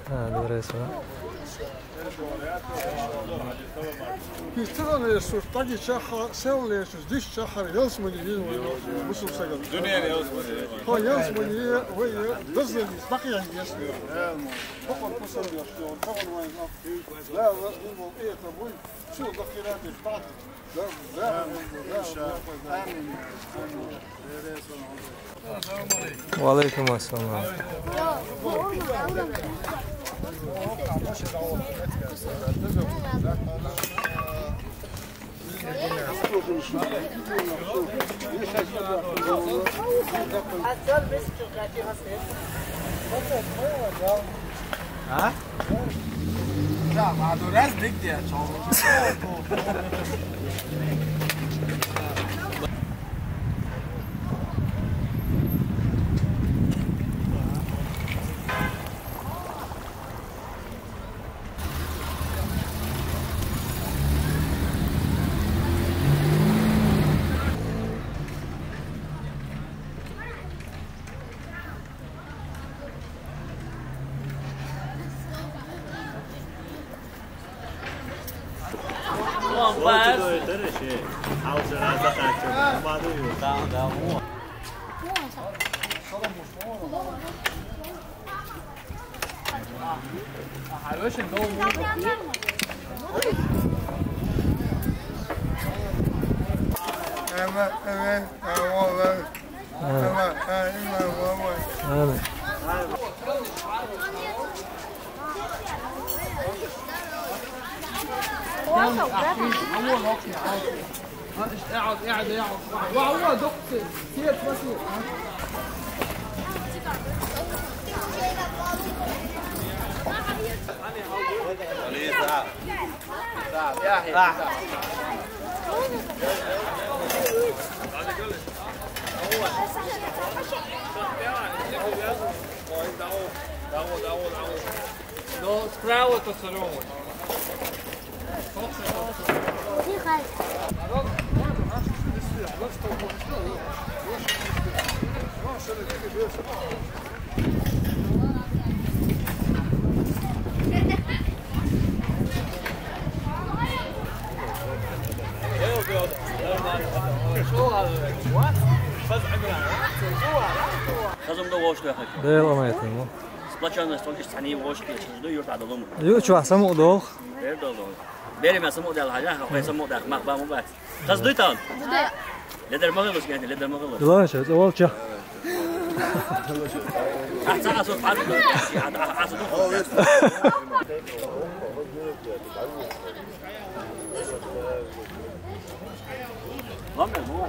درسته. Pistola su tagi çaha, sevle su diş çaha yazma diye musul sagal. Dünya yazma diye. Ha yazma diye ve dızlı bakiyen yazmıyor. Fakir kusur yaşıyor. Fakir ma yazma. La bu ايه طب شو الذخيرات بتاعتك؟ لا آمين. وعليكم السلام. ها؟ لا ما عاد راس بدي وهو دكتور كيف مسير No, spravuje to sa rovoj. Kazım da boşluğa hakik. Değil olmayatın mı? Splaçanlar son iş saniye boş diye çıkıyor yurt adamı. Yok şu ahsam oldu. Ver dolu. Beri mesela model haja, koysa model makba mubak. Kaz duytan. Leder mağılış yani leder mağılış. Lan şey, o çak. Ahsan asıl fark yok. Asıl. Lan ben bu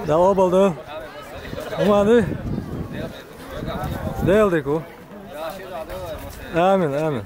Da oldu. Umadı. Değildi ku. Amin, amin.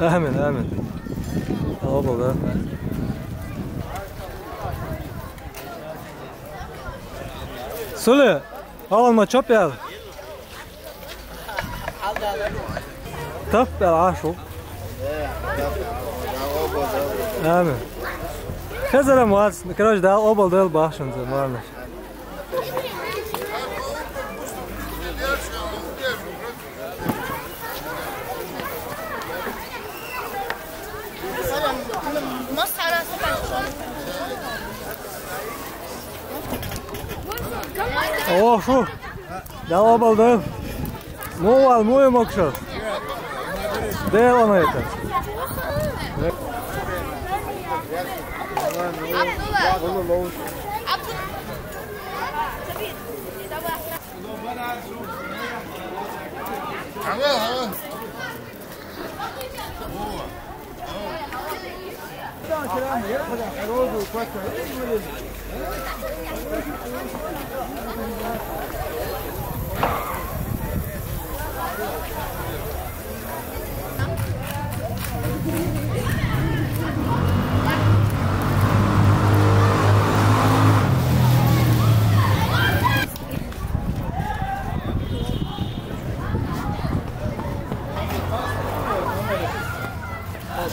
Amin, amin. Oldu. Söyle. Alma çöp ya. Tap ya aşu. Amin. Kızarım var. Kıraj da obal değil başınıza varmış. Oh şu. Da obal değil. Mual muyu mokşu. Değil ona yeter.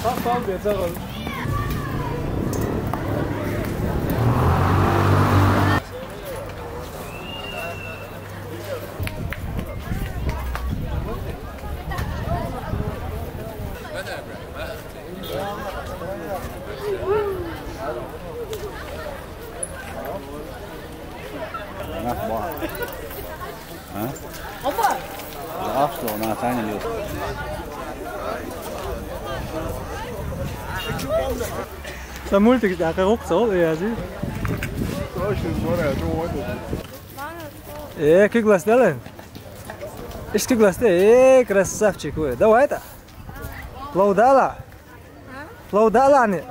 超方便这个。afsloten naar het einde liep. Dat is moeilijk, dat kan ook zo, ja zie. Как глаз делаем? Ишь, как глаз делаем? Красавчик вы. Давай это. Плаудала. Плаудала не.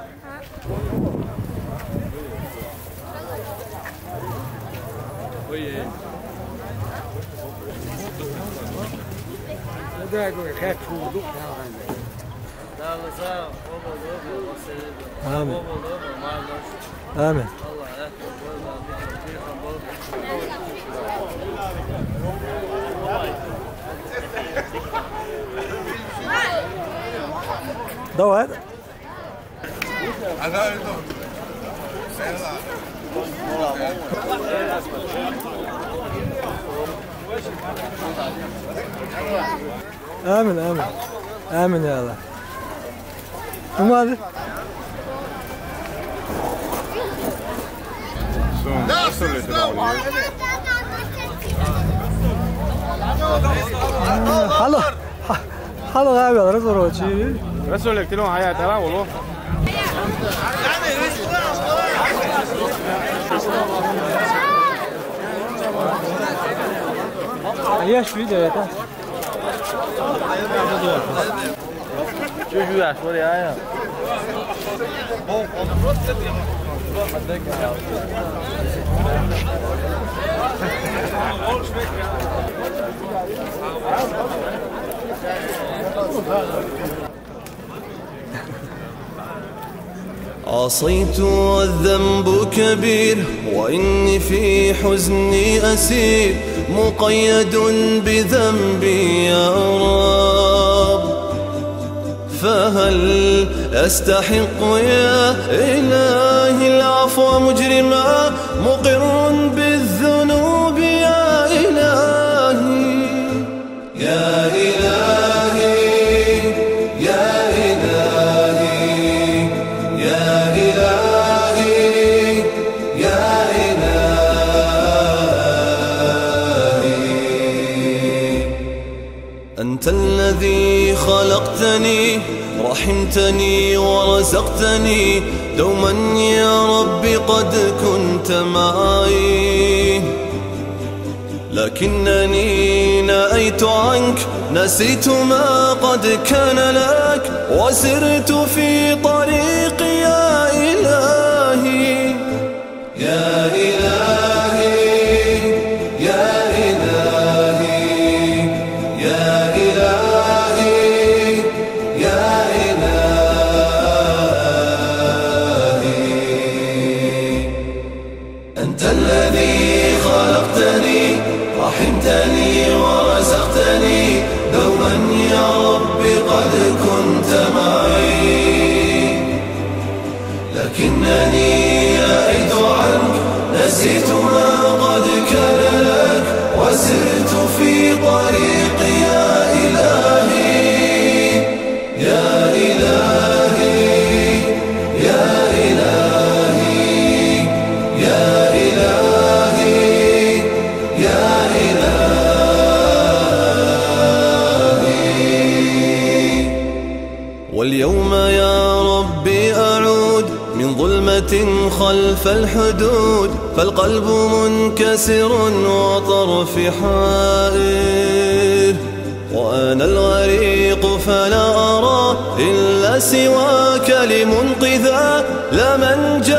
آمين آمين دوا هذا آمين آمين آمين يا الله وماذا؟ Hallo, hallo abi, razoroči. Razorek, ti non hai te lavoro? Yaş video ya ta. Çocuğu yaş var ya. عصيت والذنب كبير وإني في حزني أسير مقيد بذنبي يا رب فهل أستحق يا إلهي العفو مجرما مقر بالذنوب يا إلهي يا إلهي يا إلهي يا إلهي يا إلهي أنت الذي خلقتني رحمتني ورزقتني دوما يا ربي قد كنت معي لكنني نأيت عنك نسيت ما قد كان لك وسرت في طريقي يا إلهي يا إلهي يا إلهي يا إلهي يا أنت الذي خلقتني رحمتني ورزقتني دوما يا ربي قد كنت معي لكنني نأيت عنك نسيت ما قد كان لك وسرت في طريقي يا إلهي يا إلهي يا إلهي يا إلهي يا إلهي واليوم يا ربي أعود من ظلمة خلف الحدود فالقلب منكسر وطرفي حائر وأنا الغريق فلا أرى إلا سواك لمنقذا لا منجى